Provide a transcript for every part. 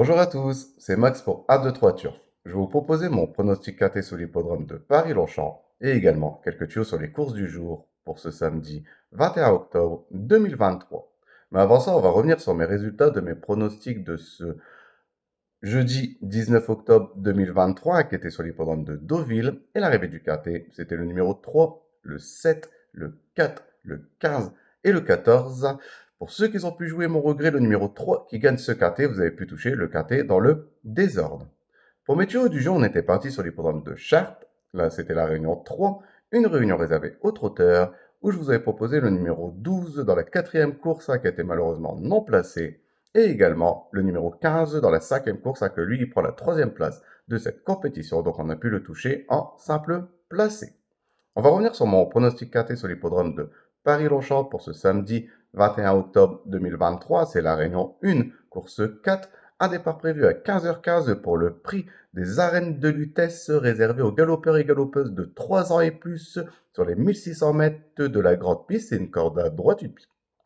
Bonjour à tous, c'est Max pour A23 Turf. Je vais vous proposer mon pronostic KT sur l'hippodrome de Paris-Longchamp et également quelques tuyaux sur les courses du jour pour ce samedi 21 octobre 2023. Mais avant ça, on va revenir sur mes résultats de mes pronostics de ce jeudi 19 octobre 2023 qui était sur l'hippodrome de Deauville et l'arrivée du KT, c'était le numéro 3, le 7, le 4, le 15 et le 14. Pour ceux qui ont pu jouer mon regret, le numéro 3 qui gagne ce KT, vous avez pu toucher le KT dans le désordre. Pour mes tuyaux du jour, on était parti sur l'hippodrome de Chartres. Là, c'était la réunion 3, une réunion réservée aux trotteurs, où je vous avais proposé le numéro 12 dans la quatrième course, qui a été malheureusement non placé, et également le numéro 15 dans la cinquième course, que lui, il prend la troisième place de cette compétition, donc on a pu le toucher en simple placé. On va revenir sur mon pronostic KT sur l'hippodrome de Paris-Longchamp pour ce samedi 21 octobre 2023. C'est la réunion 1, course 4, un départ prévu à 15h15 pour le prix des arènes de Lutèce réservé aux galopeurs et galopeuses de 3 ans et plus sur les 1600 mètres de la grande piste. C'est une corde à droite,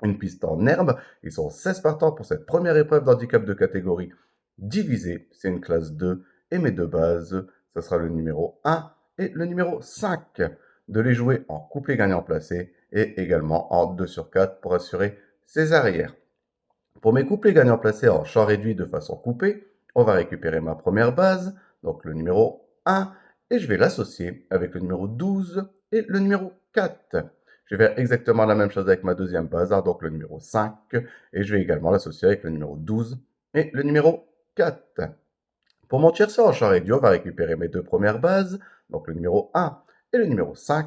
une piste en herbe. Ils sont 16 partants pour cette première épreuve d'handicap de catégorie divisée. C'est une classe 2 et mes deux bases, ce sera le numéro 1 et le numéro 5 de les jouer en couplet gagnant placé et également en 2 sur 4 pour assurer ses arrières. Pour mes couplets gagnants placés en champ réduit de façon coupée, on va récupérer ma première base, donc le numéro 1, et je vais l'associer avec le numéro 12 et le numéro 4. Je vais faire exactement la même chose avec ma deuxième base, donc le numéro 5, et je vais également l'associer avec le numéro 12 et le numéro 4. Pour mon tiercé en champ réduit, on va récupérer mes deux premières bases, donc le numéro 1 et le numéro 5,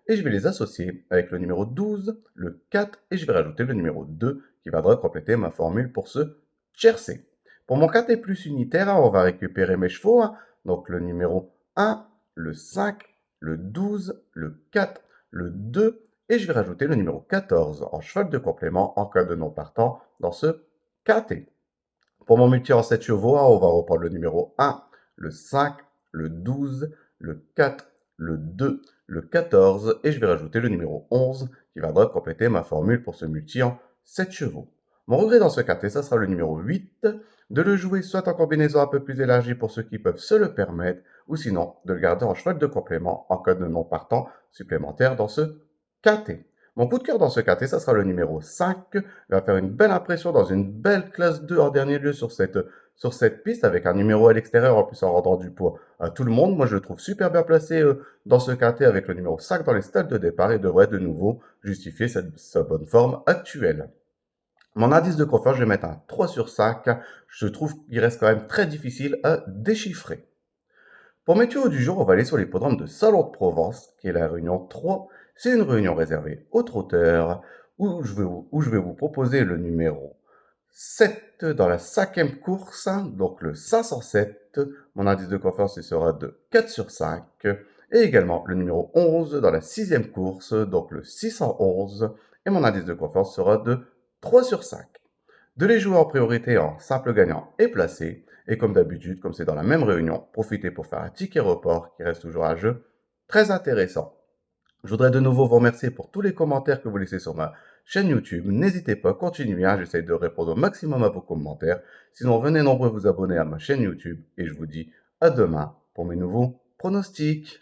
et je vais les associer avec le numéro 12, le 4, et je vais rajouter le numéro 2 qui viendra compléter ma formule pour ce tiercé. Pour mon 4 plus unitaire, on va récupérer mes chevaux, donc le numéro 1, le 5, le 12, le 4, le 2, et je vais rajouter le numéro 14 en cheval de complément en cas de non partant dans ce KT. Pour mon multi en 7 chevaux, on va reprendre le numéro 1, le 5, le 12, le 4, le 2, le 14 et je vais rajouter le numéro 11 qui viendra compléter ma formule pour ce multi en 7 chevaux. Mon regret dans ce KT, ça sera le numéro 8, de le jouer soit en combinaison un peu plus élargie pour ceux qui peuvent se le permettre, ou sinon de le garder en cheval de complément en cas de non partant supplémentaire dans ce KT. Mon coup de cœur dans ce KT, ça sera le numéro 5. Il va faire une belle impression dans une belle classe 2 en dernier lieu sur cette piste avec un numéro à l'extérieur en plus en rendant du poids à tout le monde. Moi, je le trouve super bien placé dans ce KT avec le numéro 5 dans les stades de départ et devrait de nouveau justifier sa bonne forme actuelle. Mon indice de confiance, je vais mettre un 3 sur 5. Je trouve qu'il reste quand même très difficile à déchiffrer. Pour mes tuyaux du jour, on va aller sur l'hippodrome de Salon de Provence, qui est la réunion 3. C'est une réunion réservée aux trotteurs, où je vais vous proposer le numéro 7 dans la cinquième course, donc le 507. Mon indice de confiance il sera de 4 sur 5. Et également le numéro 11 dans la sixième course, donc le 611. Et mon indice de confiance sera de 3 sur 5. De les jouer en priorité en simple gagnant et placé. Et comme d'habitude, comme c'est dans la même réunion, profitez pour faire un ticket report qui reste toujours un jeu très intéressant. Je voudrais de nouveau vous remercier pour tous les commentaires que vous laissez sur ma chaîne YouTube. N'hésitez pas, continuez, j'essaie de répondre au maximum à vos commentaires. Sinon, venez nombreux vous abonner à ma chaîne YouTube et je vous dis à demain pour mes nouveaux pronostics.